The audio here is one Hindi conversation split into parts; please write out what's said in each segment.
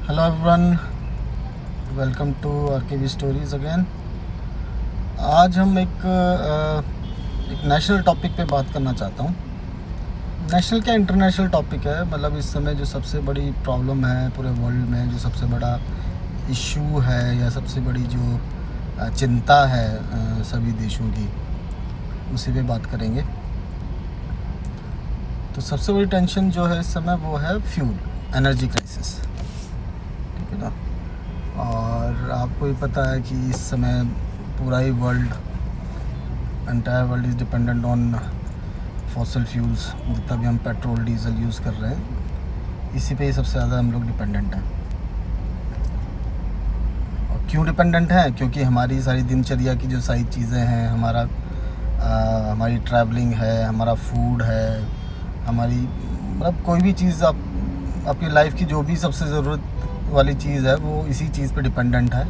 Hello everyone, welcome to RKV stories again. आज हम एक नेशनल टॉपिक पे बात करना चाहता हूँ। नेशनल क्या इंटरनेशनल टॉपिक है। मतलब इस समय जो सबसे बड़ी प्रॉब्लम है पूरे वर्ल्ड में, जो सबसे बड़ा इशू है या सबसे बड़ी जो चिंता है सभी देशों की, उसी पे बात करेंगे। तो सबसे बड़ी टेंशन जो है इस समय वो है फ्यूल, एनर्जी क्राइसिस, ठीक है ना। और आपको ही पता है कि इस समय पूरा ही entire world is dependent on fossil fuels. जितना भी हम पेट्रोल डीजल यूज़ कर रहे हैं, इसी पे ही सबसे ज़्यादा हम लोग डिपेंडेंट हैं। और क्यों डिपेंडेंट हैं? क्योंकि हमारी सारी दिनचर्या की जो सारी चीज़ें हैं, हमारी ट्रैवलिंग है, हमारा फूड है, हमारी मतलब कोई भी चीज़ आपकी लाइफ की जो भी सबसे ज़रूरत वाली चीज़ है वो इसी चीज़ पे डिपेंडेंट है,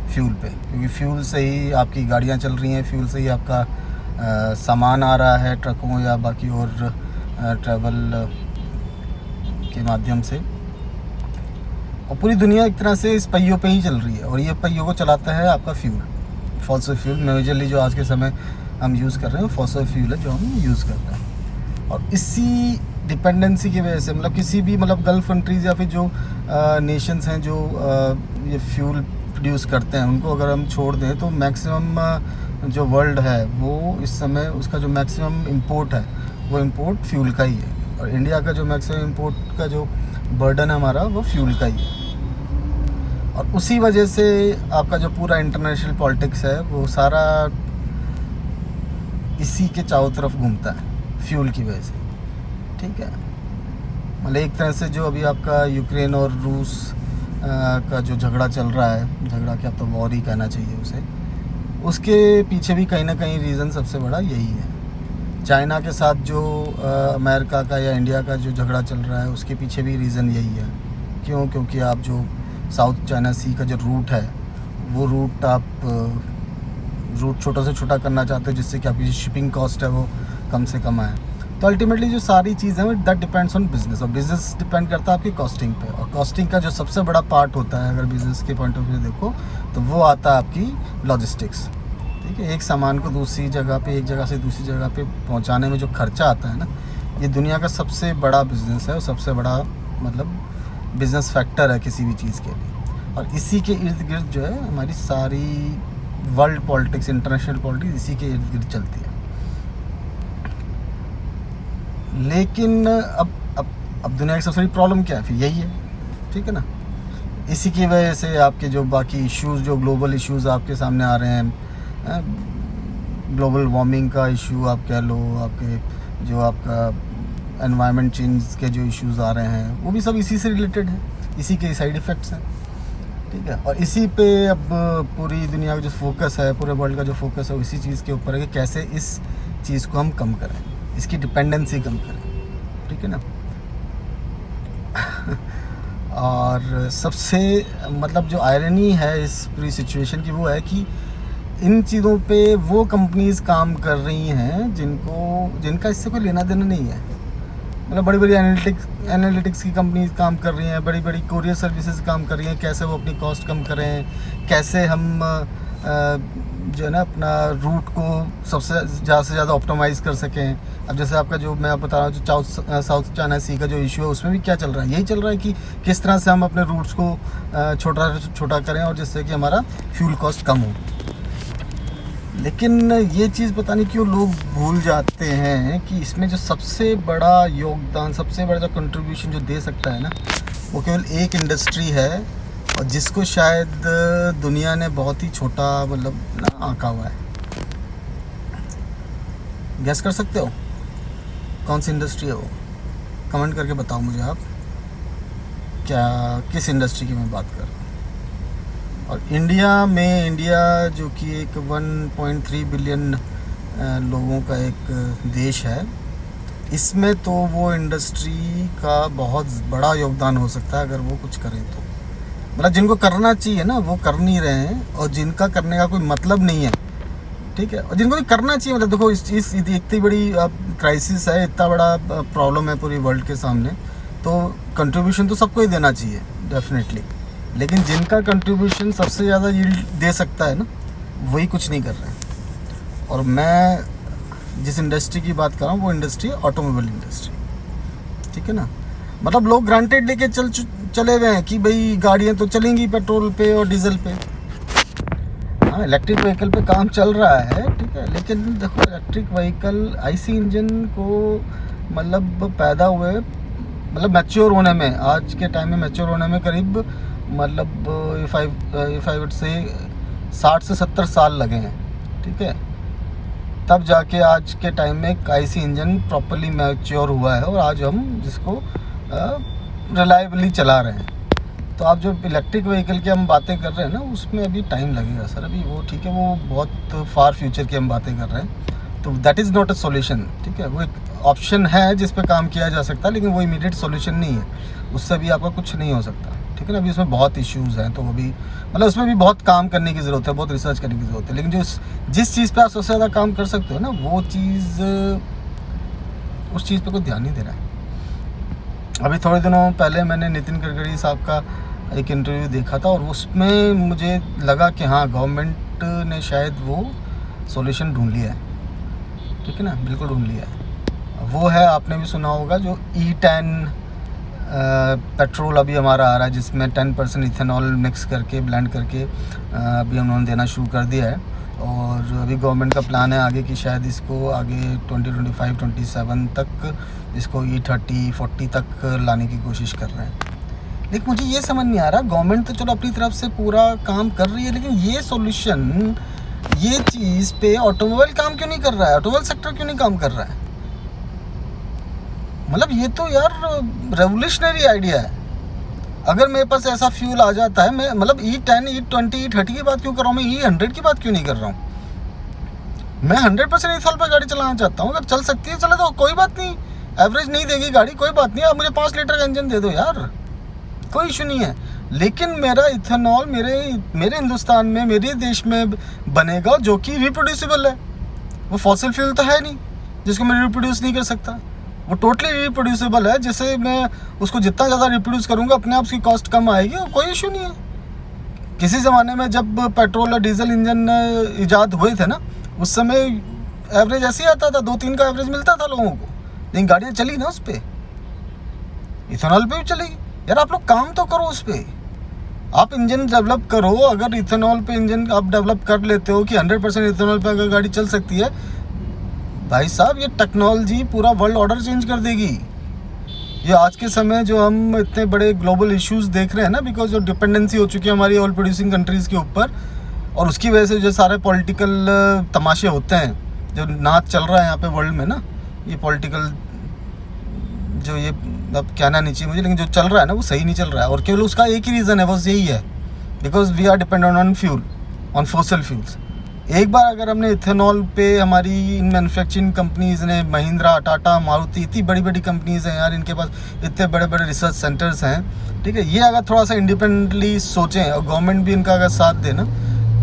फ्यूल पे। क्योंकि फ्यूल से ही आपकी गाड़ियाँ चल रही हैं, फ्यूल से ही आपका सामान आ रहा है ट्रकों या बाकी और ट्रैवल के माध्यम से। और पूरी दुनिया एक तरह से इस पहियों पे ही चल रही है, और ये पहियों को चलाता है आपका फ्यूल, फॉसिल फ्यूल। मेजरली जो आज के समय हम यूज़ कर रहे हैं फॉसिल फ्यूल है जो हम यूज़ करते हैं। और इसी डिपेंडेंसी की वजह से मतलब किसी भी गल्फ़ कंट्रीज़ या फिर जो नेशंस हैं जो ये फ्यूल प्रोड्यूस करते हैं, उनको अगर हम छोड़ दें तो मैक्सिमम जो वर्ल्ड है वो इस समय उसका जो मैक्सिमम इंपोर्ट है वो इंपोर्ट फ्यूल का ही है। और इंडिया का जो मैक्सिमम इंपोर्ट का जो बर्डन है हमारा, वो फ्यूल का ही है। और उसी वजह से आपका जो पूरा इंटरनेशनल पॉलिटिक्स है वो सारा इसी के चारों तरफ घूमता है, फ्यूल की वजह से, ठीक है। मतलब एक तरह से जो अभी आपका यूक्रेन और रूस का जो झगड़ा चल रहा है, झगड़ा क्या, अब तो वॉर ही कहना चाहिए उसे, उसके पीछे भी कहीं ना कहीं रीज़न सबसे बड़ा यही है। चाइना के साथ जो अमेरिका का या इंडिया का जो झगड़ा चल रहा है, उसके पीछे भी रीज़न यही है। क्यों? क्योंकि आप जो साउथ चाइना सी का जो रूट है, वो रूट छोटा से छोटा करना चाहते हैं, जिससे कि आपकी जो शिपिंग कॉस्ट है वो कम से कम आए। तो अल्टीमेटली जो सारी चीज़ें हैं दैट डिपेंड्स ऑन बिजनेस, और बिजनेस डिपेंड करता है आपकी कॉस्टिंग पे। और कॉस्टिंग का जो सबसे बड़ा पार्ट होता है, अगर बिजनेस के पॉइंट ऑफ व्यू देखो, तो वो आता है आपकी लॉजिस्टिक्स, ठीक है। एक सामान को दूसरी जगह पे, एक जगह से दूसरी जगह पे पहुंचाने में जो खर्चा आता है ना, ये दुनिया का सबसे बड़ा बिजनेस है और सबसे बड़ा बिजनेस फैक्टर है किसी भी चीज़ के लिए। और इसी के इर्द गिर्द जो है हमारी सारी वर्ल्ड पॉलिटिक्स, इंटरनेशनल पॉलिटिक्स इसी के इर्द गिर्द चलती है। लेकिन अब दुनिया की सबसे बड़ी प्रॉब्लम क्या है? फिर यही है, ठीक है ना। इसी की वजह से आपके जो बाकी इश्यूज़, जो ग्लोबल इश्यूज़ आपके सामने आ रहे हैं, ग्लोबल वार्मिंग का इशू आप कह लो, आपके जो आपका एनवायरनमेंट चेंज के जो इश्यूज़ आ रहे हैं, वो भी सब इसी से रिलेटेड है, इसी के साइड इफ़ेक्ट्स हैं, ठीक है। और इसी पे अब पूरी दुनिया का जो फोकस है, पूरे वर्ल्ड का जो फोकस है, वो इसी चीज़ के ऊपर है कि कैसे इस चीज़ को हम कम करें, इसकी डिपेंडेंसी कम करें, ठीक है ना। और सबसे जो आयरनी है इस पूरी सिचुएशन की, वो है कि इन चीज़ों पे वो कंपनीज़ काम कर रही हैं जिनका इससे कोई लेना देना नहीं है। बड़ी बड़ी एनालिटिक्स की कंपनीज काम कर रही हैं, बड़ी बड़ी कोरियर सर्विसेज काम कर रही हैं, कैसे वो अपनी कॉस्ट कम करें, कैसे हम जो है ना अपना रूट को सबसे ज़्यादा से ज़्यादा ऑप्टिमाइज़ कर सकें। अब जैसे आपका जो मैं बता रहा हूँ, जो साउथ चाइना सी का जो इशू है, उसमें भी क्या चल रहा है? यही चल रहा है कि किस तरह से हम अपने रूट्स को छोटा करें और जिससे कि हमारा फ्यूल कॉस्ट कम हो। लेकिन ये चीज़ पता नहीं क्यों लोग भूल जाते हैं कि इसमें जो सबसे बड़ा योगदान, सबसे बड़ा जो कंट्रीब्यूशन जो दे सकता है ना, वो केवल एक इंडस्ट्री है, और जिसको शायद दुनिया ने बहुत ही छोटा आंका हुआ है। गैस कर सकते हो कौन सी इंडस्ट्री है वो? कमेंट करके बताओ मुझे आप, किस इंडस्ट्री की मैं बात कर रहा हूँ। और इंडिया जो कि एक 1.3 बिलियन लोगों का एक देश है, इसमें तो वो इंडस्ट्री का बहुत बड़ा योगदान हो सकता है अगर वो कुछ करें तो। जिनको करना चाहिए ना वो कर नहीं रहे हैं, और जिनका करने का कोई मतलब नहीं है, ठीक है। और जिनको भी करना चाहिए, देखो इस इतनी बड़ी क्राइसिस है, इतना बड़ा प्रॉब्लम है पूरी वर्ल्ड के सामने, तो कंट्रीब्यूशन तो सबको ही देना चाहिए डेफिनेटली। लेकिन जिनका कंट्रीब्यूशन सबसे ज़्यादा यील्ड दे सकता है ना, वही कुछ नहीं कर रहे हैं। और मैं जिस इंडस्ट्री की बात कर रहा हूँ वो इंडस्ट्री है ऑटोमोबाइल इंडस्ट्री, ठीक है ना। मतलब लोग ग्रांटेड लेके चले गए हैं कि भाई गाड़ियाँ तो चलेंगी पेट्रोल पे और डीजल पे। हाँ, इलेक्ट्रिक व्हीकल पे काम चल रहा है, ठीक है, लेकिन देखो इलेक्ट्रिक व्हीकल आईसी इंजन को मतलब पैदा हुए मतलब मैच्योर होने में, आज के टाइम में मैच्योर होने में करीब मतलब इफ़ आई वुड से 60 से 70 साल लगे हैं, ठीक है। तब जाके आज के टाइम में एक आईसी इंजन प्रॉपरली मैच्योर हुआ है और आज हम जिसको रिलायबली चला रहे हैं। तो आप जो इलेक्ट्रिक व्हीकल की हम बातें कर रहे हैं ना, उसमें अभी टाइम लगेगा सर, अभी वो ठीक है, वो बहुत फार फ्यूचर की हम बातें कर रहे हैं। तो that is not a solution, ठीक है। वो एक ऑप्शन है जिस पे काम किया जा सकता है, लेकिन वो इमीडिएट सॉल्यूशन नहीं है, उससे भी आपका कुछ नहीं हो सकता, ठीक है ना। अभी उसमें बहुत इश्यूज़ हैं, तो वो भी मतलब उसमें भी बहुत काम करने की ज़रूरत है, बहुत रिसर्च करने की ज़रूरत है। लेकिन जिस चीज़ पर आप सबसे ज़्यादा काम कर सकते हो ना, वो चीज़ उस चीज़ पर कोई ध्यान नहीं दे रहा है। अभी थोड़े दिनों पहले मैंने नितिन गडकरी साहब का एक इंटरव्यू देखा था और उसमें मुझे लगा कि हाँ, गवर्नमेंट ने शायद वो सॉल्यूशन ढूंढ लिया है, ठीक है ना, बिल्कुल ढूंढ लिया है। वो है, आपने भी सुना होगा, जो E10 पेट्रोल अभी हमारा आ रहा है, जिसमें 10% इथेनॉल मिक्स करके ब्लेंड करके अभी उन्होंने देना शुरू कर दिया है। और अभी गवर्नमेंट का प्लान है आगे कि शायद इसको आगे 2025-27 तक इसको E30, 40 तक लाने की कोशिश कर रहे हैं। लेकिन मुझे ये समझ नहीं आ रहा, गवर्नमेंट तो चलो अपनी तरफ से पूरा काम कर रही है, लेकिन ये सॉल्यूशन, ये चीज़ पे ऑटोमोबाइल काम क्यों नहीं कर रहा है, ऑटोमोबाइल सेक्टर क्यों नहीं काम कर रहा है। मतलब ये तो यार रेवोल्यूशनरी आइडिया है। अगर मेरे पास ऐसा फ्यूल आ जाता है, मैं मतलब E10, E20, E30 की बात क्यों कर रहा हूँ, मैं E100 की बात क्यों नहीं कर रहा हूँ। मैं 100% इथेनॉल पर गाड़ी चलाना चाहता हूँ। अगर चल सकती है चले तो कोई बात नहीं, एवरेज नहीं देगी गाड़ी, कोई बात नहीं, आप मुझे 5 लीटर का इंजन दे दो यार, कोई इशू नहीं है। लेकिन मेरा इथेनॉल मेरे हिंदुस्तान में, मेरे देश में बनेगा जो कि रिप्रोड्यूसिबल है। वो फॉसिल फ्यूल तो है नहीं जिसको मैं रिप्रोड्यूस नहीं कर सकता, वो टोटली रिप्रोड्यूसिबल है, जिसे मैं उसको जितना ज़्यादा रिप्रोड्यूस करूँगा अपने आप उसकी कॉस्ट कम आएगी और कोई इशू नहीं है। किसी ज़माने में जब पेट्रोल और डीजल इंजन ईजाद हुए थे ना, उस समय एवरेज ऐसे ही आता था, 2-3 का एवरेज मिलता था लोगों को, लेकिन गाड़ियाँ चली ना उस पर, इथेनॉल पे भी चलेगी। यार आप लोग काम तो करो उस पर, आप इंजन डेवलप करो। अगर इथेनॉल पे इंजन आप डेवलप कर लेते हो कि 100% इथेनॉल पे अगर गाड़ी चल सकती है, भाई साहब ये टेक्नोलॉजी पूरा वर्ल्ड ऑर्डर चेंज कर देगी। ये आज के समय जो हम इतने बड़े ग्लोबल इश्यूज देख रहे हैं ना, बिकॉज जो डिपेंडेंसी हो चुकी है हमारी ऑयल प्रोड्यूसिंग कंट्रीज़ के ऊपर, और उसकी वजह से जो सारे पॉलिटिकल तमाशे होते हैं, जो नाच चल रहा है यहाँ पे वर्ल्ड में ना, ये पॉलिटिकल जो ये अब कहना नहीं चाहिए मुझे, लेकिन जो चल रहा है ना वो सही नहीं चल रहा है। और केवल उसका एक ही रीज़न है, बस यही है, because we are dependent on fuel, on fossil fuels. एक बार अगर हमने इथेनॉल पे, हमारी मैन्युफैक्चरिंग कंपनीज़ ने, महिंद्रा, टाटा, मारुति, इतनी बड़ी बड़ी कंपनीज़ हैं यार, इनके पास इतने बड़े बड़े रिसर्च सेंटर्स हैं, ठीक है, ये अगर थोड़ा सा इंडिपेंडेंटली सोचें और गवर्नमेंट भी इनका अगर साथ दे ना,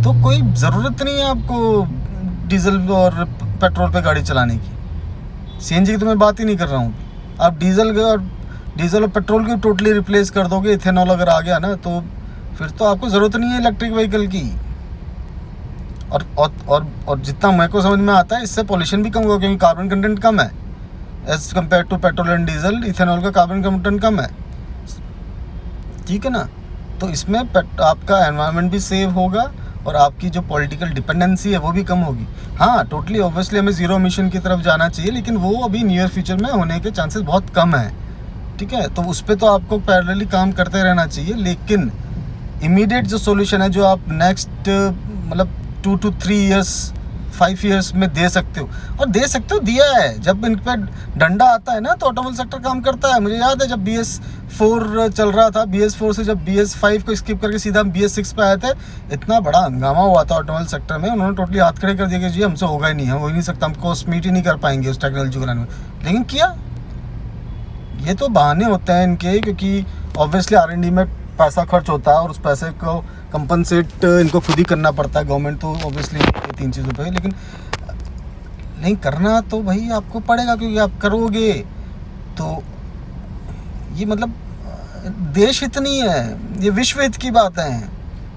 तो कोई ज़रूरत नहीं है आपको डीजल और पेट्रोल पे गाड़ी चलाने की। CNG की तो मैं बात ही नहीं कर रहा हूँ। आप डीजल और पेट्रोल की टोटली रिप्लेस कर दोगे, इथेनॉल अगर आ गया ना, तो फिर तो आपको ज़रूरत नहीं है इलेक्ट्रिक व्हीकल की। और जितना मेरे को समझ में आता है, इससे पॉल्यूशन भी कम होगा, क्योंकि कार्बन कंटेंट कम है as compared to petrol and diesel. Ethanol का कार्बन कंटेंट कम है, ठीक है ना। तो इसमें आपका एनवायरनमेंट भी सेव होगा और आपकी जो पॉलिटिकल डिपेंडेंसी है वो भी कम होगी। हाँ, टोटली ऑब्वियसली हमें ज़ीरो एमिशन की तरफ जाना चाहिए, लेकिन वो अभी नियर फ्यूचर में होने के चांसेस बहुत कम हैं, ठीक है। तो उस पर तो आपको पैरेलली काम करते रहना चाहिए, लेकिन इमीडिएट जो सॉल्यूशन है, जो आप नेक्स्ट मतलब 2 to 3 years 5 years में दे सकते हो, और दे सकते हो, दिया है। जब इन पर डंडा आता है ना, तो ऑटोमोबाइल सेक्टर काम करता है। मुझे याद है जब BS4 चल रहा था, BS4 से जब BS5 को स्किप करके सीधा हम BS6 पे आए थे, इतना बड़ा हंगामा हुआ था ऑटोमोबाइल सेक्टर में। उन्होंने टोटली हाथ खड़े कर दिया कि जी हमसे होगा ही नहीं, हम हो ही नहीं सकता, हम कॉस्ट मीट ही नहीं कर पाएंगे उस टेक्नोलॉजी को लाने में। लेकिन किया। ये तो बहाने होते हैं इनके, क्योंकि ऑब्वियसली R&D में पैसा खर्च होता है और उस पैसे को कंपनसेट इनको खुद ही करना पड़ता है। गवर्नमेंट तो ऑब्वियसली 3 चीज़ों पे, लेकिन नहीं करना तो भाई आपको पड़ेगा, क्योंकि आप करोगे तो ये मतलब देश हित नहीं है, ये विश्व हित की बात है।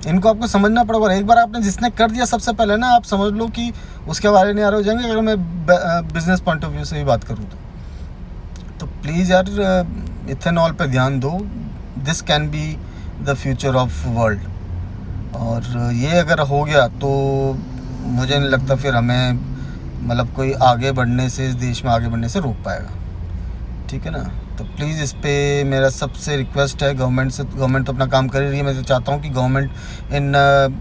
इनको आपको समझना पड़ेगा। और एक बार आपने जिसने कर दिया सबसे पहले ना, आप समझ लो कि उसके बारे में हो जाएंगे। अगर मैं बिजनेस पॉइंट ऑफ व्यू से ही बात करूँ तो प्लीज़ यार इथेनॉल पे ध्यान दो। This can be the future of world. और ये अगर हो गया तो मुझे नहीं लगता फिर हमें मतलब कोई आगे बढ़ने से, इस देश में आगे बढ़ने से रोक पाएगा। ठीक है ना। तो प्लीज़ इस पे मेरा सबसे रिक्वेस्ट है गवर्नमेंट से। गवर्नमेंट तो अपना काम कर ही रही है। मैं तो चाहता हूँ कि government in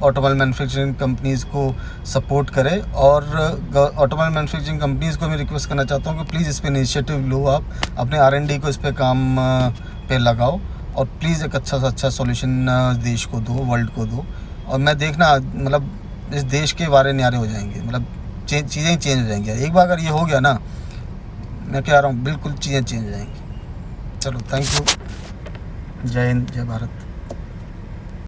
automobile manufacturing companies को सपोर्ट करे। और ऑटोमोबाइल मैन्युफैक्चरिंग कंपनीज़ को मैं रिक्वेस्ट करना चाहता हूँ कि प्लीज़ इस पे इनिशिएटिव लो। आप अपने R&D को इस पे काम पे लगाओ और प्लीज़ एक अच्छा से अच्छा सॉल्यूशन देश को दो, वर्ल्ड को दो। और मैं देखना मतलब इस देश के वारे न्यारे हो जाएंगे, मतलब चीज़ें ही चेंज हो जाएंगी। एक बार अगर ये हो गया ना, मैं कह रहा हूँ बिल्कुल चीज़ें चेंज हो जाएंगी। चलो, थैंक यू। जय हिंद, जय भारत।